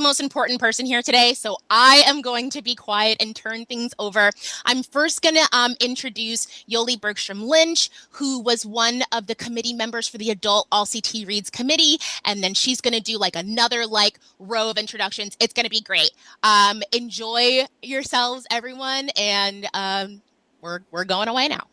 most important person here today, so I am going to be quiet and turn things over. I'm first going to introduce Yoli Bergstrom Lynch, who was one of the committee members for the Adult All-CT Reads Committee, and then she's going to do like another row of introductions. It's going to be great. Enjoy yourselves, everyone, and we're going away now.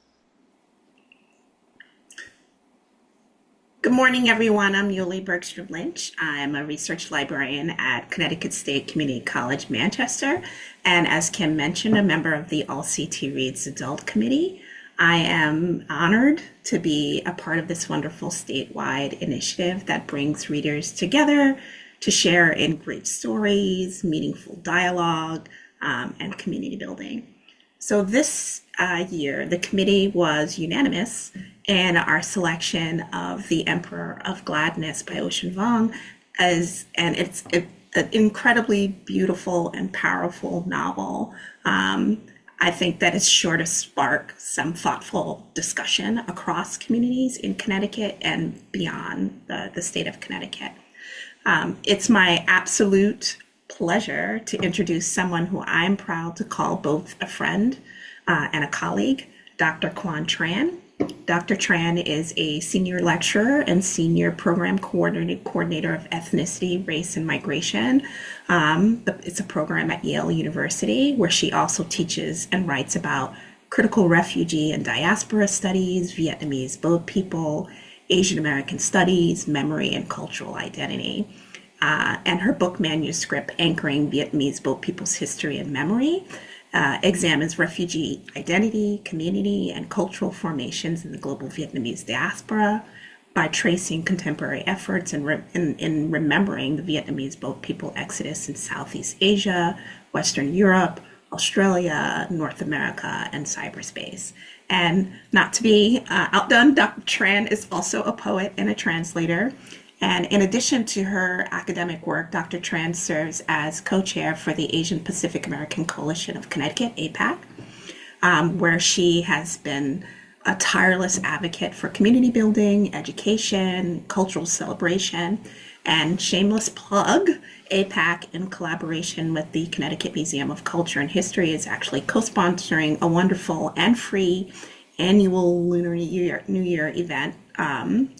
Good morning, everyone. I'm Yuli Bergstrom Lynch. I'm a research librarian at Connecticut State Community College, Manchester, and as Kim mentioned, a member of the All CT Reads Adult Committee. I am honored to be a part of this wonderful statewide initiative that brings readers together to share in great stories, meaningful dialogue, and community building. So this year, the committee was unanimous in our selection of The Emperor of Gladness by Ocean Vuong and it's an incredibly beautiful and powerful novel. I think that it's sure to spark some thoughtful discussion across communities in Connecticut and beyond the state of Connecticut. It's my absolute pleasure to introduce someone who I'm proud to call both a friend and a colleague, Dr. Quan Tran. Dr. Tran is a senior lecturer and senior program coordinator of ethnicity, race, and migration. It's a program at Yale University where she also teaches and writes about critical refugee and diaspora studies, Vietnamese boat people, Asian American studies, memory, and cultural identity. And her book manuscript, Anchoring Vietnamese Boat People's History and Memory, examines refugee identity, community, and cultural formations in the global Vietnamese diaspora by tracing contemporary efforts in remembering the Vietnamese boat people exodus in Southeast Asia, Western Europe, Australia, North America, and cyberspace. And not to be outdone, Dr. Tran is also a poet and a translator. And in addition to her academic work, Dr. Tran serves as co-chair for the Asian Pacific American Coalition of Connecticut, APAC, where she has been a tireless advocate for community building, education, cultural celebration, and shameless plug, APAC, in collaboration with the Connecticut Museum of Culture and History, is actually co-sponsoring a wonderful and free annual Lunar New Year event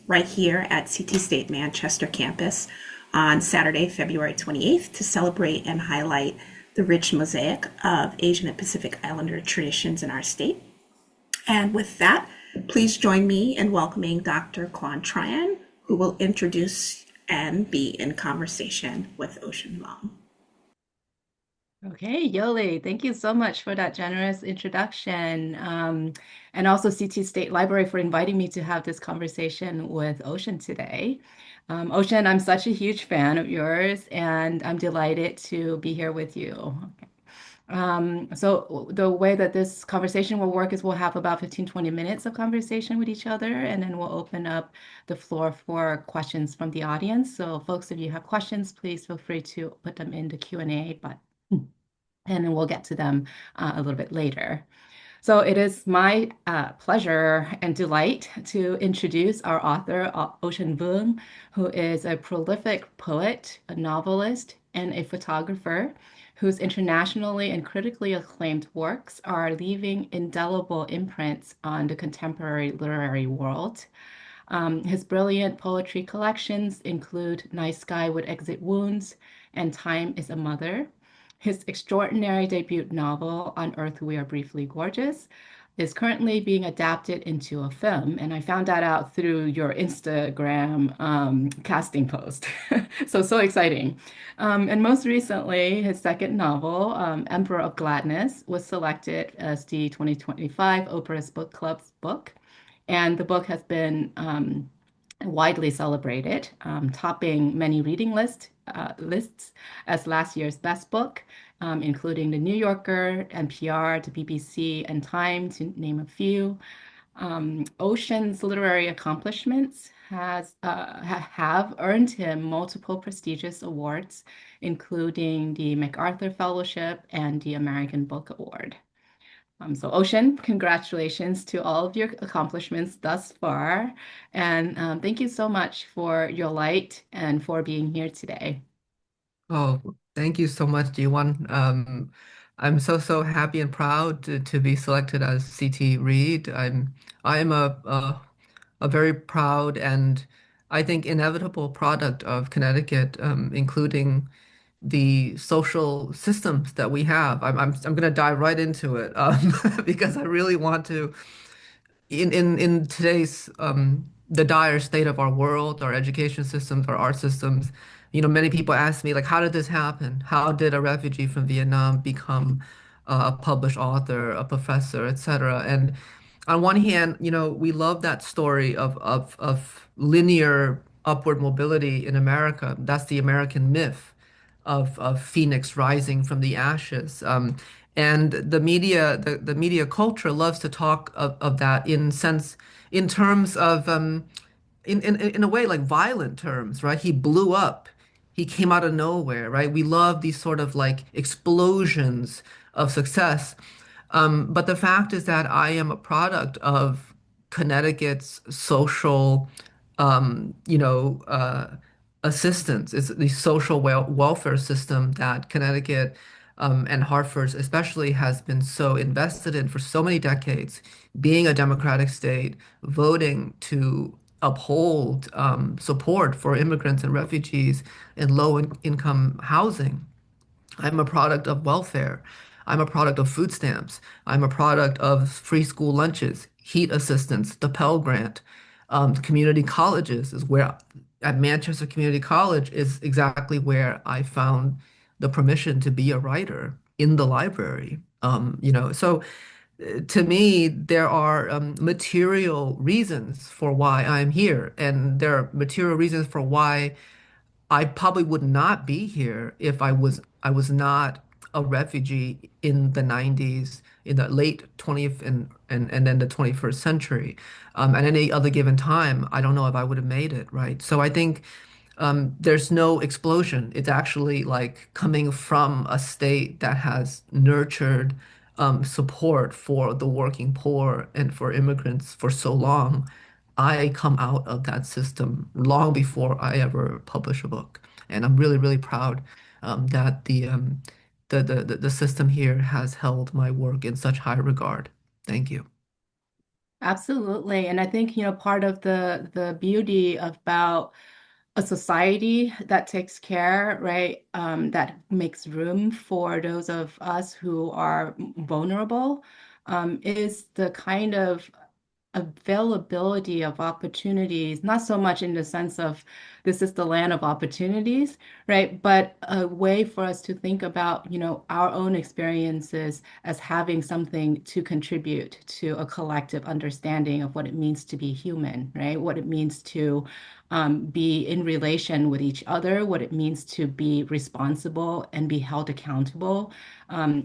right here at CT State Manchester campus on Saturday, February 28th to celebrate and highlight the rich mosaic of Asian and Pacific Islander traditions in our state. And with that, please join me in welcoming Dr. Quan Tran, who will introduce and be in conversation with Ocean Vuong. Okay, Yoli, thank you so much for that generous introduction. And also CT State Library for inviting me to have this conversation with Ocean today. Ocean, I'm such a huge fan of yours, and I'm delighted to be here with you. Okay. So the way that this conversation will work is we'll have about 15-20 minutes of conversation with each other, and then we'll open up the floor for questions from the audience. So folks, if you have questions, please feel free to put them in the Q&A button, and then we'll get to them a little bit later. So it is my pleasure and delight to introduce our author, Ocean Vuong, who is a prolific poet, a novelist, and a photographer whose internationally and critically acclaimed works are leaving indelible imprints on the contemporary literary world. His brilliant poetry collections include Night Sky Would Exit Wounds and Time is a Mother. His extraordinary debut novel, On Earth We Are Briefly Gorgeous, is currently being adapted into a film. And I found that out through your Instagram casting post. So exciting. And most recently, his second novel, Emperor of Gladness, was selected as the 2025 Oprah's Book Club's book. And the book has been widely celebrated, topping many reading lists as last year's best book, including The New Yorker, NPR, the BBC, and Time, to name a few. Ocean's literary accomplishments have earned him multiple prestigious awards, including the MacArthur Fellowship and the American Book Award. So Ocean, congratulations to all of your accomplishments thus far. And thank you so much for your light and for being here today. Oh, Thank you so much, Jiwon. I'm so happy and proud to be selected as CT Reed. I am a very proud and I think inevitable product of Connecticut, including the social systems that we have. I'm going to dive right into it because I really want to in today's the dire state of our world, our education systems, our art systems, many people ask me like, how did this happen? How did a refugee from Vietnam become a published author, a professor, etc.? And on one hand, we love that story of linear upward mobility in America. That's the American myth of Phoenix rising from the ashes. And the media culture loves to talk of that in terms of in a way like violent terms, right? He blew up. He came out of nowhere, right? We love these sort of like explosions of success. But the fact is that I am a product of Connecticut's social, assistance. It's the social welfare system that Connecticut and Hartford especially has been so invested in for so many decades, being a democratic state, voting to uphold support for immigrants and refugees in low income housing. I'm a product of welfare. I'm a product of food stamps. I'm a product of free school lunches, heat assistance, the Pell Grant. Community colleges is where, at Manchester Community College, is exactly where I found the permission to be a writer in the library. So to me, there are material reasons for why I'm here, and there are material reasons for why I probably would not be here if I was not a refugee in the 90s, in the late 20th and then the 21st century. At any other given time, I don't know if I would have made it, right? So I think there's no explosion. It's actually like coming from a state that has nurtured support for the working poor and for immigrants for so long. I come out of that system long before I ever publish a book, and I'm really proud that the system here has held my work in such high regard. Thank you. Absolutely. And I think, part of the beauty about a society that takes care, right, that makes room for those of us who are vulnerable, is the kind of availability of opportunities, not so much in the sense of this is the land of opportunities, right? But a way for us to think about, our own experiences as having something to contribute to a collective understanding of what it means to be human, right? What it means to be in relation with each other, what it means to be responsible and be held accountable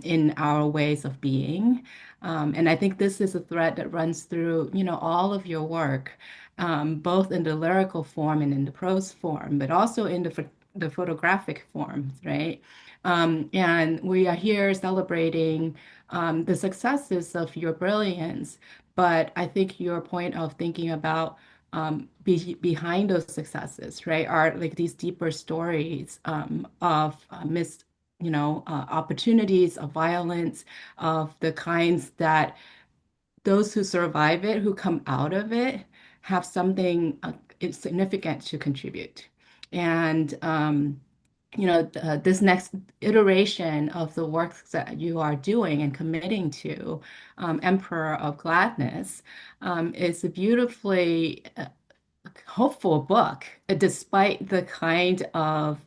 in our ways of being. And I think this is a thread that runs through, all of your work, both in the lyrical form and in the prose form, but also in the photographic forms, right? And we are here celebrating the successes of your brilliance, but I think your point of thinking about behind those successes, right, are like these deeper stories of missed, opportunities of violence, of the kinds that those who survive it, who come out of it, have something significant to contribute. And this next iteration of the work that you are doing and committing to, Emperor of Gladness, is a beautifully hopeful book, despite the kind of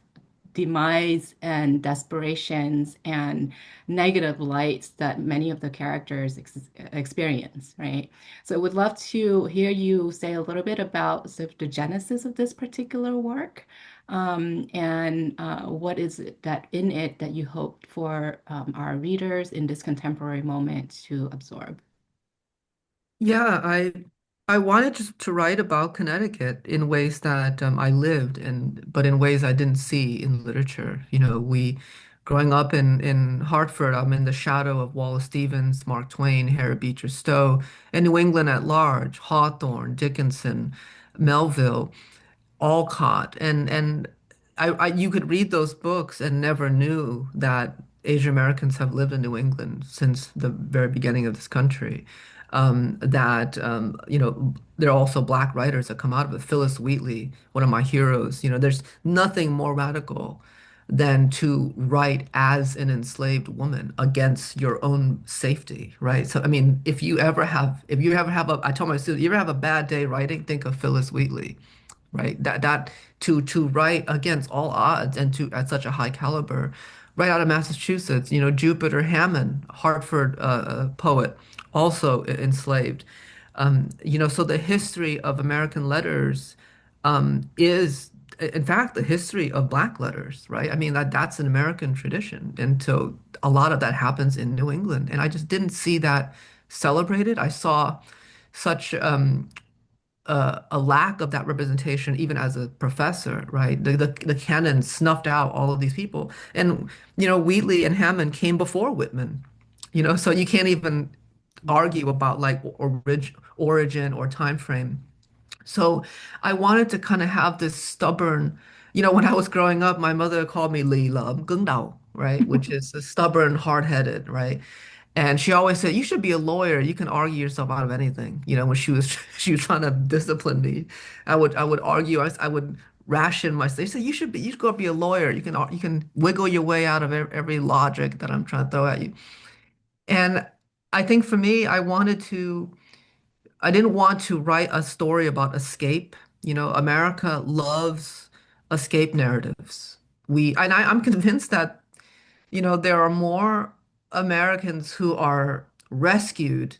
demise and desperations and negative lights that many of the characters experience, right? So I would love to hear you say a little bit about sort of the genesis of this particular work, and what is it that in it that you hope for our readers in this contemporary moment to absorb. Yeah, I wanted to write about Connecticut in ways that I lived and but in ways I didn't see in literature. We growing up in Hartford, I'm in the shadow of Wallace Stevens, Mark Twain, Harry Beecher Stowe, and New England at large, Hawthorne, Dickinson, Melville, Alcott, and you could read those books and never knew that Asian Americans have lived in New England since the very beginning of this country. There are also black writers that come out of it. Phyllis Wheatley, one of my heroes. There's nothing more radical than to write as an enslaved woman against your own safety, right? So, I mean, if you ever have I tell my students, you ever have a bad day writing, think of Phyllis Wheatley, right? That to write against all odds and to at such a high caliber, right out of Massachusetts, Jupiter Hammond, Hartford poet, also enslaved. So the history of American letters is, in fact, the history of Black letters, right? I mean, that's an American tradition, and so a lot of that happens in New England, and I just didn't see that celebrated. I saw such a lack of that representation even as a professor, right? The canon snuffed out all of these people. And, Wheatley and Hammond came before Whitman, so you can't even argue about like origin or time frame. So I wanted to kind of have this stubborn, when I was growing up, my mother called me Li Lam Gung Dao, right? Which is a stubborn, hard-headed, right? And she always said, "You should be a lawyer. You can argue yourself out of anything." When she was she was trying to discipline me, I would argue. I would ration myself. She said, You should go be a lawyer. You can wiggle your way out of every logic that I'm trying to throw at you." And I think for me, I didn't want to write a story about escape. America loves escape narratives. I'm convinced that, there are more Americans who are rescued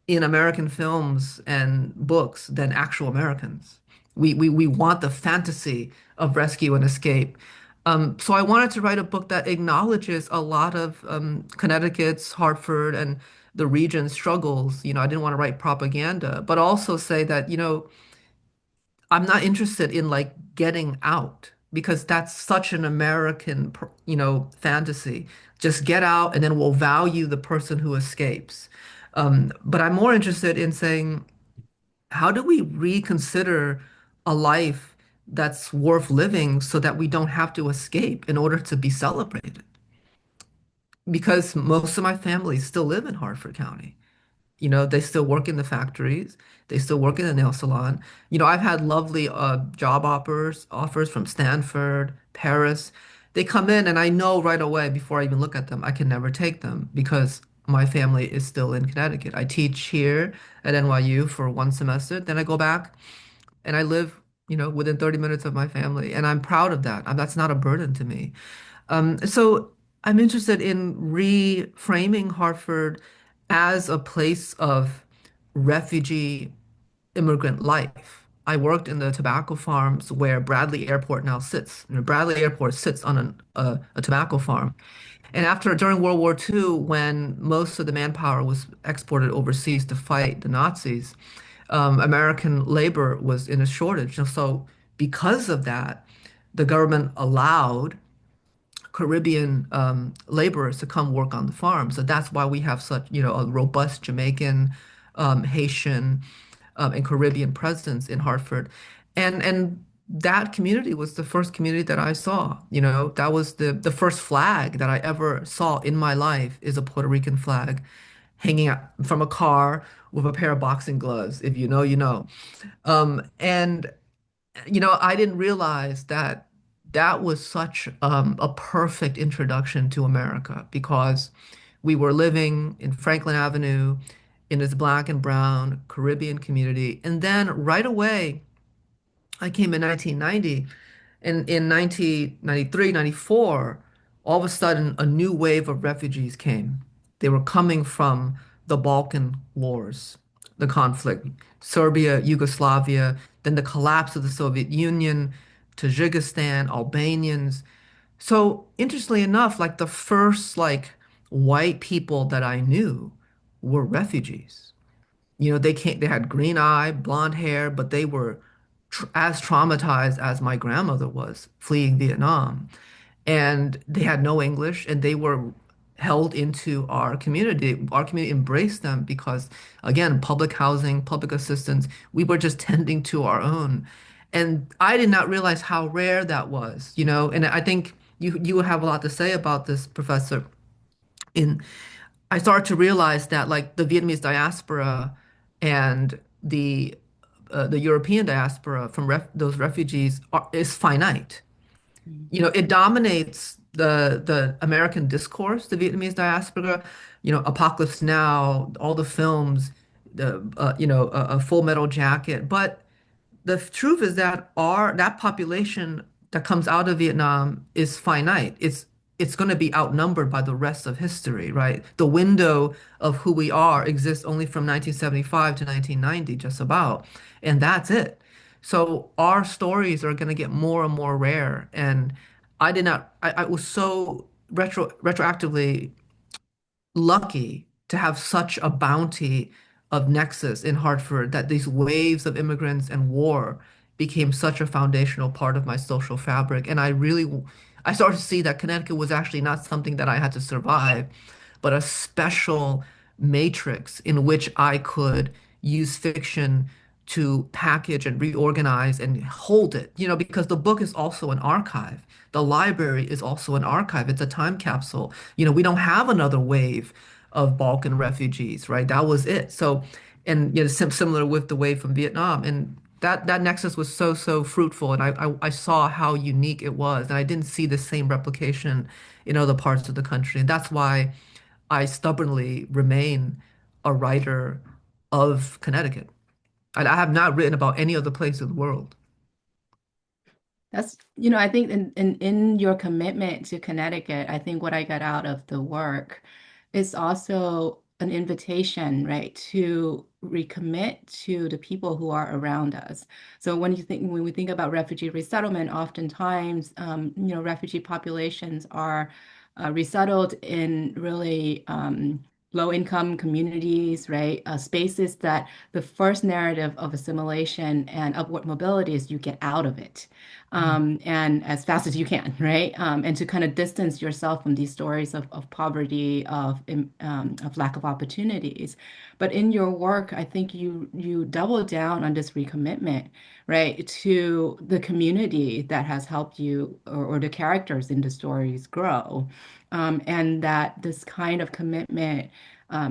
in American films and books than actual Americans. We want the fantasy of rescue and escape. So I wanted to write a book that acknowledges a lot of Connecticut's, Hartford, and the region's struggles. I didn't want to write propaganda, but also say that, I'm not interested in like getting out because that's such an American, fantasy. Just get out and then we'll value the person who escapes. But I'm more interested in saying, how do we reconsider a life that's worth living so that we don't have to escape in order to be celebrated? Because most of my family still live in Hartford County. They still work in the factories. They still work in the nail salon. I've had lovely job offers from Stanford, Paris. They come in and I know right away before I even look at them, I can never take them because my family is still in Connecticut. I teach here at NYU for one semester, then I go back and I live, within 30 minutes of my family, and I'm proud of that. That's not a burden to me. So I'm interested in reframing Hartford as a place of refugee immigrant life. I worked in the tobacco farms where Bradley Airport now sits. Bradley Airport sits on a tobacco farm. And during World War II, when most of the manpower was exported overseas to fight the Nazis, American labor was in a shortage. And so because of that, the government allowed Caribbean laborers to come work on the farm. So that's why we have such, a robust Jamaican, Haitian, and Caribbean presence in Hartford. And that community was the first community that I saw. That was the first flag that I ever saw in my life is a Puerto Rican flag hanging out from a car with a pair of boxing gloves. If you know, you know. And I didn't realize that that was such a perfect introduction to America because we were living in Franklin Avenue in this black and brown Caribbean community. And then right away, I came in 1990, and in 1993, 94, all of a sudden a new wave of refugees came. They were coming from the Balkan wars, the conflict, Serbia, Yugoslavia, then the collapse of the Soviet Union, Tajikistan, Albanians. So interestingly enough, like the first like white people that I knew were refugees. They had green eye, blonde hair, but they were tr as traumatized as my grandmother was fleeing Vietnam. And they had no English and they were held into our community. Our community embraced them because, again, public housing, public assistance, we were just tending to our own. And I did not realize how rare that was, you know. And I think you would have a lot to say about this, Professor. In I started to realize that like the Vietnamese diaspora and the European diaspora from those refugees is finite. You know, it dominates the American discourse, the Vietnamese diaspora, you know, Apocalypse Now, all the films, a Full Metal Jacket. But the truth is that that population that comes out of Vietnam is finite. It's going to be outnumbered by the rest of history, right? The window of who we are exists only from 1975 to 1990, just about, and that's it. So our stories are going to get more and more rare. And I did not. I was so retroactively lucky to have such a bounty of nexus in Hartford that these waves of immigrants and war became such a foundational part of my social fabric. And I started to see that Connecticut was actually not something that I had to survive, but a special matrix in which I could use fiction to package and reorganize and hold it, you know, because the book is also an archive. The library is also an archive. It's a time capsule. You know, we don't have another wave of Balkan refugees, right? That was it. So, and you know, similar with the wave from Vietnam, and that nexus was so fruitful, and I saw how unique it was, and I didn't see the same replication in other parts of the country, and that's why I stubbornly remain a writer of Connecticut. I have not written about any other place in the world. That's, I think in your commitment to Connecticut, I think what I got out of the work is also an invitation, right, to recommit to the people who are around us. So when we think about refugee resettlement, oftentimes, refugee populations are resettled in really low-income communities, right? Spaces that the first narrative of assimilation and upward mobility is you get out of it, and as fast as you can, right? And to kind of distance yourself from these stories of poverty, of lack of opportunities. But in your work, I think you double down on this recommitment, right, to the community that has helped you, or the characters in the stories grow, and that this kind of commitment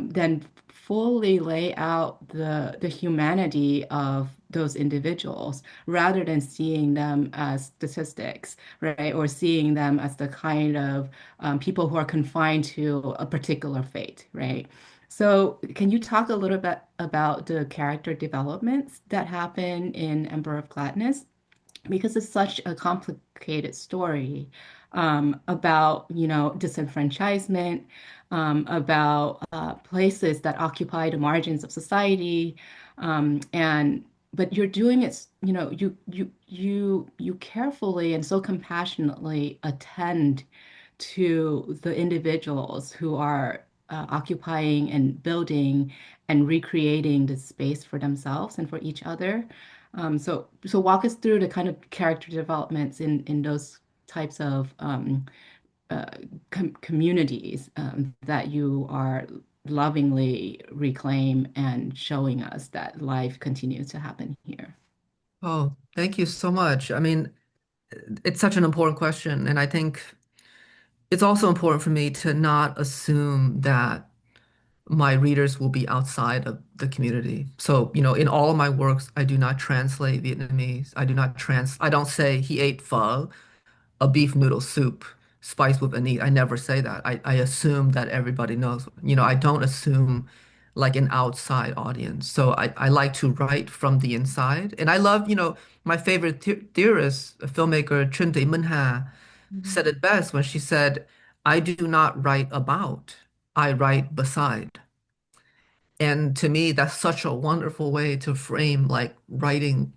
then fully lay out the humanity of those individuals rather than seeing them as statistics, right? Or seeing them as the kind of people who are confined to a particular fate, right? So, can you talk a little bit about the character developments that happen in Emperor of Gladness? Because it's such a complicated story about, disenfranchisement, about places that occupy the margins of society, and but you're doing it, you carefully and so compassionately attend to the individuals who are occupying and building and recreating the space for themselves and for each other. So walk us through the kind of character developments in those types of uh, communities that you are lovingly reclaim and showing us that life continues to happen here. Oh, thank you so much. I mean, it's such an important question, and I think it's also important for me to not assume that my readers will be outside of the community. So, you know, in all of my works, I do not translate Vietnamese. I don't say he ate pho, a beef noodle soup spiced with anise. I never say that. I assume that everybody knows. You know, I don't assume like an outside audience. So I like to write from the inside. And I love, you know, my favorite theorist, a filmmaker, Trinh Tị Minh Hà, Mhm. said it best when she said, I do not write about, I write beside. And to me, that's such a wonderful way to frame like writing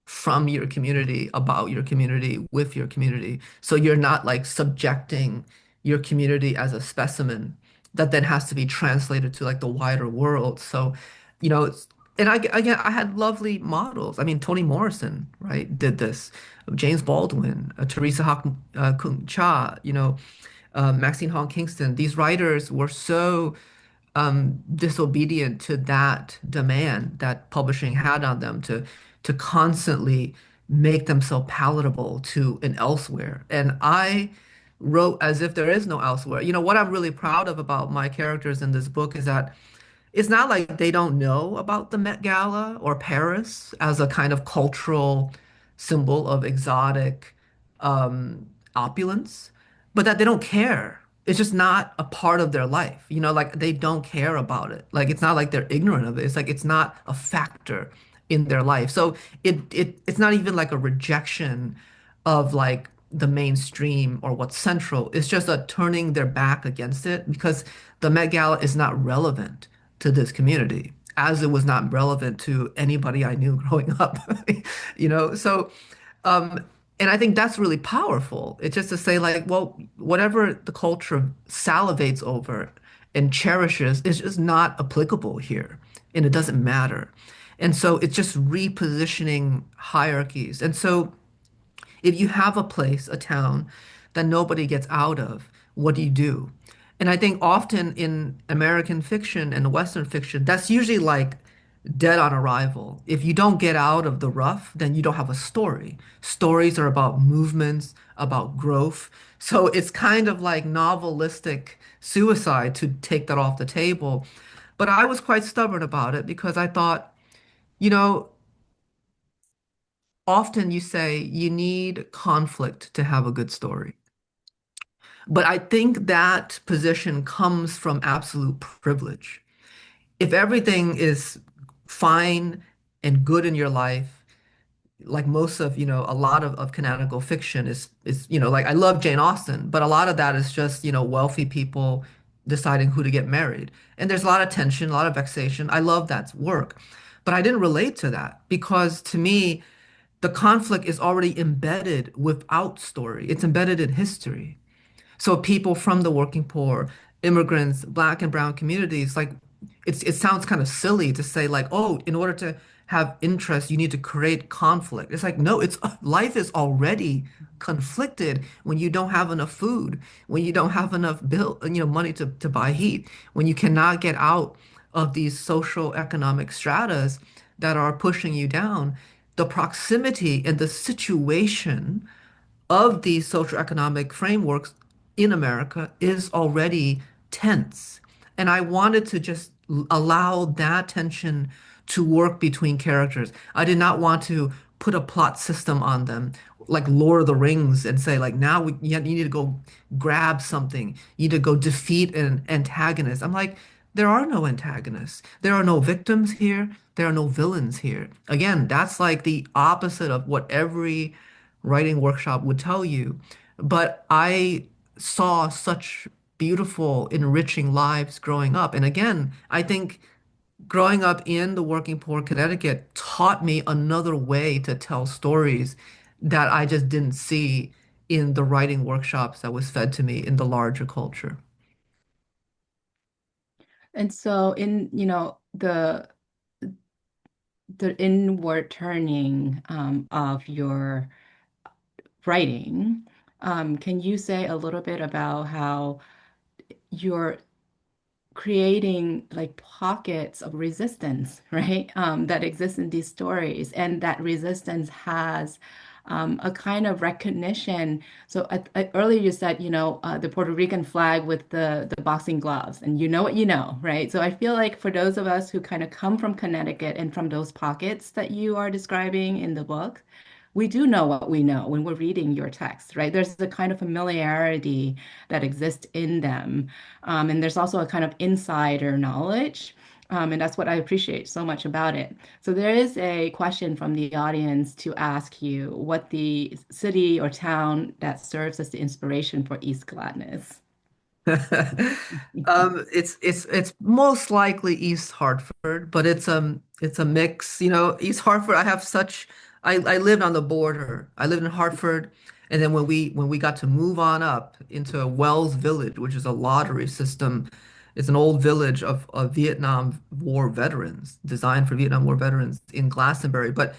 from your community, about your community, with your community. So you're not like subjecting your community as a specimen that then has to be translated to like the wider world. So, you know, and again, I had lovely models. I mean, Toni Morrison, right, did this. James Baldwin, Teresa Hawk Kung Cha, you know, Maxine Hong Kingston. These writers were so disobedient to that demand that publishing had on them to constantly make them so palatable to an elsewhere. And I wrote as if there is no elsewhere. You know, what I'm really proud of about my characters in this book is that it's not like they don't know about the Met Gala or Paris as a kind of cultural symbol of exotic opulence, but that they don't care. It's just not a part of their life. You know, like they don't care about it. Like it's not like they're ignorant of it. It's like it's not a factor in their life. So it's not even like a rejection of like the mainstream or what's central. It's just a turning their back against it because the Met Gala is not relevant to this community, as it was not relevant to anybody I knew growing up. You know, so um, and I think that's really powerful. It's just to say, like, well, whatever the culture salivates over and cherishes is just not applicable here, and it doesn't matter. And so it's just repositioning hierarchies. And so if you have a place, a town that nobody gets out of, what do you do? And I think often in American fiction and Western fiction, that's usually like dead on arrival. If you don't get out of the rough, then you don't have a story. Stories are about movements, about growth. So it's kind of like novelistic suicide to take that off the table. But I was quite stubborn about it because I thought, you know, often you say you need conflict to have a good story. But I think that position comes from absolute privilege. If everything is fine and good in your life, like most of, a lot of canonical fiction is, like I love Jane Austen, but a lot of that is just, wealthy people deciding who to get married. And there's a lot of tension, a lot of vexation. I love that work. But I didn't relate to that because to me, the conflict is already embedded without story. It's embedded in history. So people from the working poor, immigrants, black and brown communities, like it sounds kind of silly to say like, oh, in order to have interest, you need to create conflict. It's like, no, it's life is already conflicted when you don't have enough food, when you don't have enough money to buy heat, when you cannot get out of these social economic stratas that are pushing you down. The proximity and the situation of these socioeconomic frameworks in America is already tense. And I wanted to just allow that tension to work between characters. I did not want to put a plot system on them, like Lord of the Rings, and say, like, now you need to go grab something. You need to go defeat an antagonist. I'm like, there are no antagonists. There are no victims here. There are no villains here. Again, that's like the opposite of what every writing workshop would tell you. But I saw such beautiful, enriching lives growing up. And again, I think growing up in the working poor Connecticut taught me another way to tell stories that I just didn't see in the writing workshops that was fed to me in the larger culture. And so in, the inward turning of your writing, can you say a little bit about how you're creating like pockets of resistance, right? That exist in these stories, and that resistance has a kind of recognition. So earlier you said, the Puerto Rican flag with the boxing gloves, and you know what you know, right? So I feel like for those of us who kind of come from Connecticut and from those pockets that you are describing in the book, we do know what we know when we're reading your text, right? There's a kind of familiarity that exists in them. And there's also a kind of insider knowledge. And that's what I appreciate so much about it. So there is a question from the audience to ask you what the city or town that serves as the inspiration for East Gladness. It's most likely East Hartford, but it's a mix. You know, East Hartford, I lived on the border. I lived in Hartford, and then when we got to move on up into Wells Village, which is a lottery system, it's an old village of Vietnam War veterans, designed for Vietnam War veterans in Glastonbury. But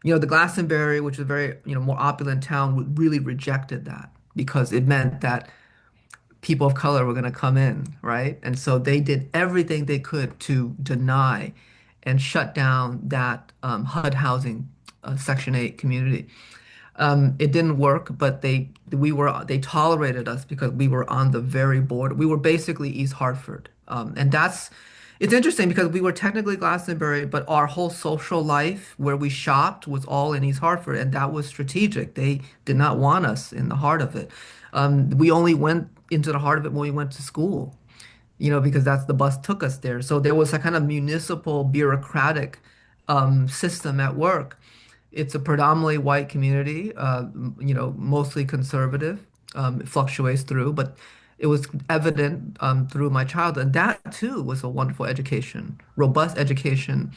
the Glastonbury, which is a very, more opulent town, really rejected that because it meant that people of color were going to come in, right? And so they did everything they could to deny and shut down that HUD housing Section 8 community. It didn't work, but they tolerated us because we were on the very border. We were basically East Hartford, and that's it's interesting because we were technically Glastonbury, but our whole social life where we shopped was all in East Hartford, and that was strategic. They did not want us in the heart of it. We only went into the heart of it when we went to school, because that's the bus took us there. So there was a kind of municipal bureaucratic system at work. It's a predominantly white community, mostly conservative. It fluctuates through, but it was evident through my childhood. And that too was a wonderful education, robust education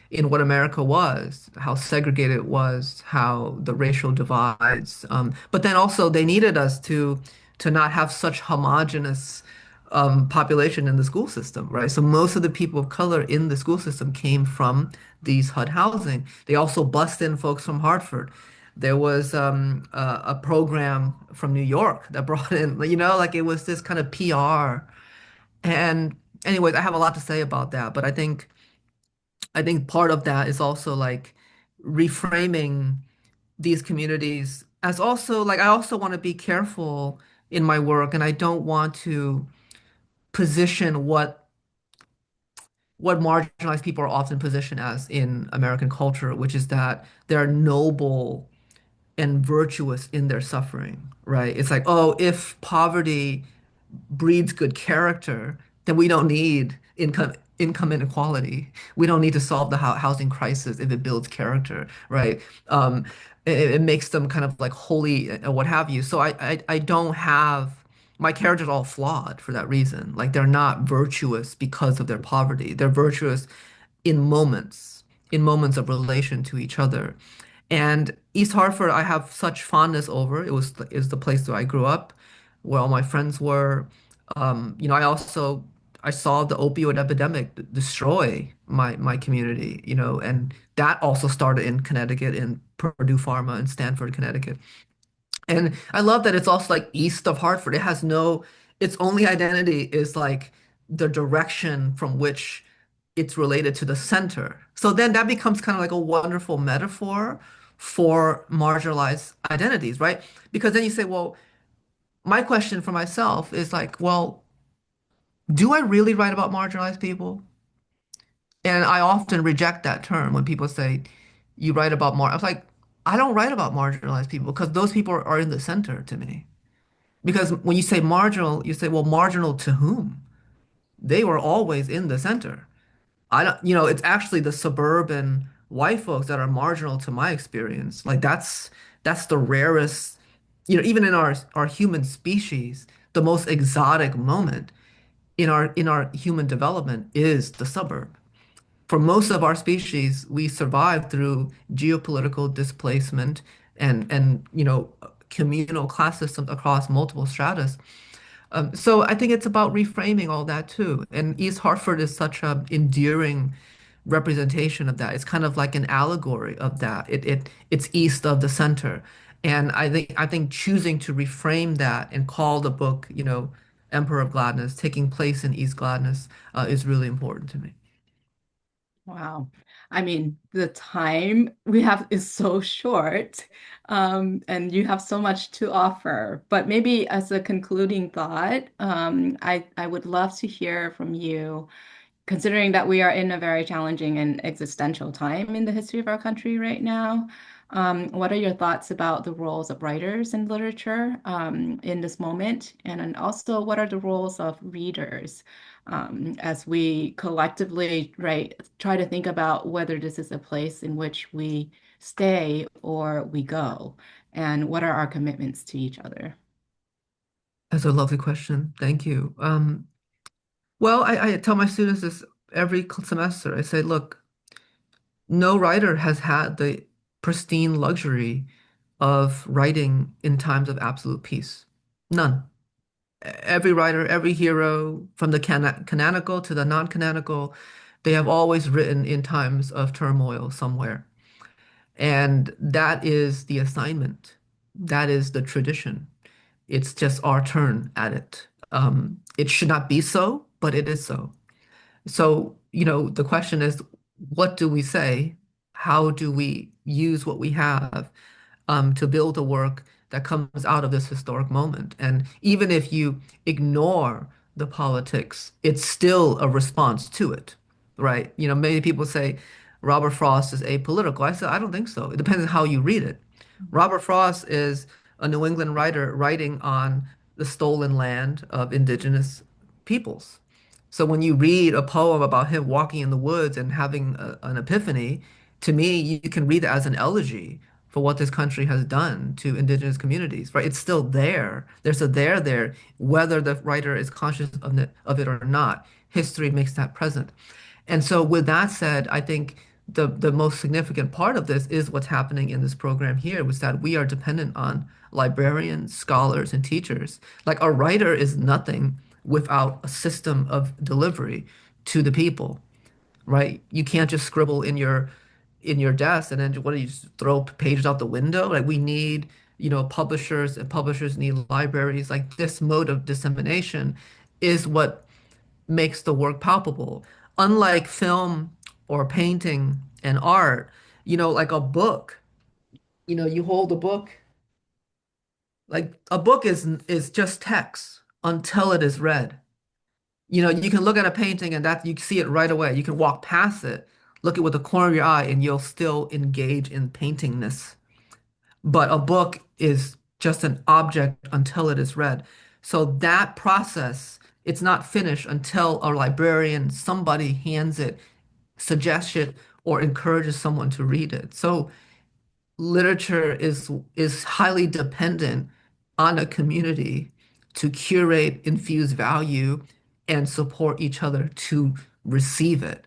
in what America was, how segregated it was, how the racial divides. But then also they needed us to not have such homogenous population in the school system, right? So most of the people of color in the school system came from these HUD housing. They also bussed in folks from Hartford. There was a program from New York that brought in, like it was this kind of PR. And anyways, I have a lot to say about that, but I think part of that is also like reframing these communities as also like I also want to be careful in my work, and I don't want to position what marginalized people are often positioned as in American culture, which is that they're noble and virtuous in their suffering, right? It's like, oh, if poverty breeds good character, then we don't need income inequality. We don't need to solve the housing crisis if it builds character, right? It makes them kind of like holy or what have you. So I don't have my characters are all flawed for that reason. Like they're not virtuous because of their poverty. They're virtuous in moments of relation to each other. And East Hartford, I have such fondness over. Is the place where I grew up, where all my friends were. I saw the opioid epidemic destroy my community, and that also started in Connecticut, in Purdue Pharma in Stanford, Connecticut. And I love that it's also like east of Hartford. Its only identity is like the direction from which it's related to the center. So then that becomes kind of like a wonderful metaphor for marginalized identities, right? Because then you say, well, my question for myself is like, well, do I really write about marginalized people? And I often reject that term when people say, you write about I was like, I don't write about marginalized people because those people are in the center to me. Because when you say marginal, you say, well, marginal to whom? They were always in the center. I don't, it's actually the suburban white folks that are marginal to my experience. Like that's the rarest, even in our human species, the most exotic moment in our human development is the suburb. For most of our species, we survive through geopolitical displacement and communal class systems across multiple stratas. So I think it's about reframing all that too. And East Hartford is such a endearing representation of that. It's kind of like an allegory of that. It's east of the center. And I think choosing to reframe that and call the book, Emperor of Gladness, taking place in East Gladness, is really important to me. Wow. I mean, the time we have is so short, and you have so much to offer. But maybe as a concluding thought, I would love to hear from you, considering that we are in a very challenging and existential time in the history of our country right now. What are your thoughts about the roles of writers in literature in this moment? And also, what are the roles of readers as we collectively, right, try to think about whether this is a place in which we stay or we go? And what are our commitments to each other? That's a lovely question. Thank you. Well, I tell my students this every semester. I say, look, no writer has had the pristine luxury of writing in times of absolute peace. None. Every writer, every hero, from the canonical to the non-canonical, they have always written in times of turmoil somewhere. And that is the assignment. That is the tradition. It's just our turn at it. It should not be so, but it is so. So, the question is, what do we say? how do we use what we have to build a work that comes out of this historic moment. And even if you ignore the politics, it's still a response to it, right? You know, many people say Robert Frost is apolitical. I said, I don't think so. It depends on how you read it. Robert Frost is a New England writer writing on the stolen land of indigenous peoples. So when you read a poem about him walking in the woods and having an epiphany, to me, you can read it as an elegy for what this country has done to indigenous communities, right? It's still there. There's a there, whether the writer is conscious of it or not. History makes that present. And so with that said, I think the most significant part of this is what's happening in this program here, was that we are dependent on librarians, scholars, and teachers. Like a writer is nothing without a system of delivery to the people, right? You can't just scribble in your desk and then what do you just throw pages out the window? Like we need, you know, publishers and publishers need libraries. Like this mode of dissemination is what makes the work palpable. Unlike film or painting and art, you know, like a book, you know, you hold a book, like a book is just text until it is read. You know, you can look at a painting and that you see it right away. You can walk past it, look at it with the corner of your eye, and you'll still engage in paintingness. But a book is just an object until it is read. So that process, it's not finished until a librarian, somebody hands it, suggests it, or encourages someone to read it. So literature is highly dependent on a community to curate, infuse value, and support each other to receive it.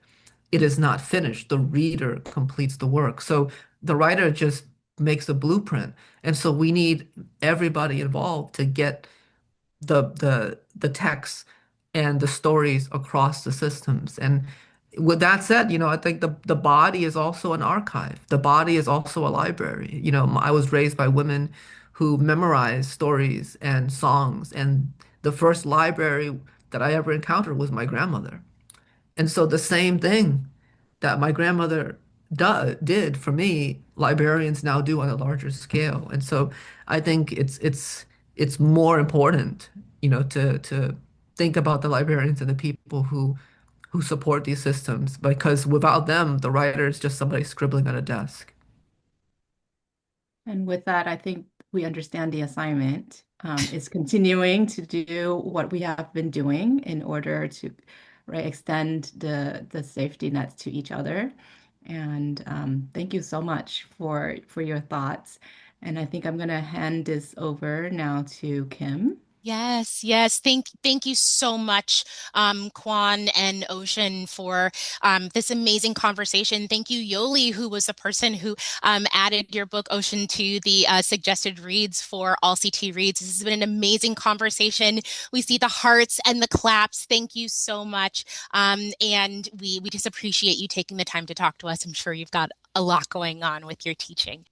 It is not finished. The reader completes the work. So the writer just makes a blueprint. And so we need everybody involved to get the text and the stories across the systems. And with that said, you know, I think the body is also an archive. The body is also a library. You know, I was raised by women who memorized stories and songs, and the first library that I ever encountered was my grandmother. And so the same thing that my grandmother did for me, librarians now do on a larger scale. And so I think it's more important, you know, to think about the librarians and the people who support these systems, because without them, the writer is just somebody scribbling at a desk. And with that, I think we understand the assignment is continuing to do what we have been doing in order to, right, extend the safety nets to each other. And thank you so much for your thoughts. And I think I'm going to hand this over now to Kim. Yes, yes. Thank you so much, Kwan and Ocean, for this amazing conversation. Thank you, Yoli, who was the person who added your book, Ocean, to the suggested reads for All CT Reads. This has been an amazing conversation. We see the hearts and the claps. Thank you so much. And we just appreciate you taking the time to talk to us. I'm sure you've got a lot going on with your teaching.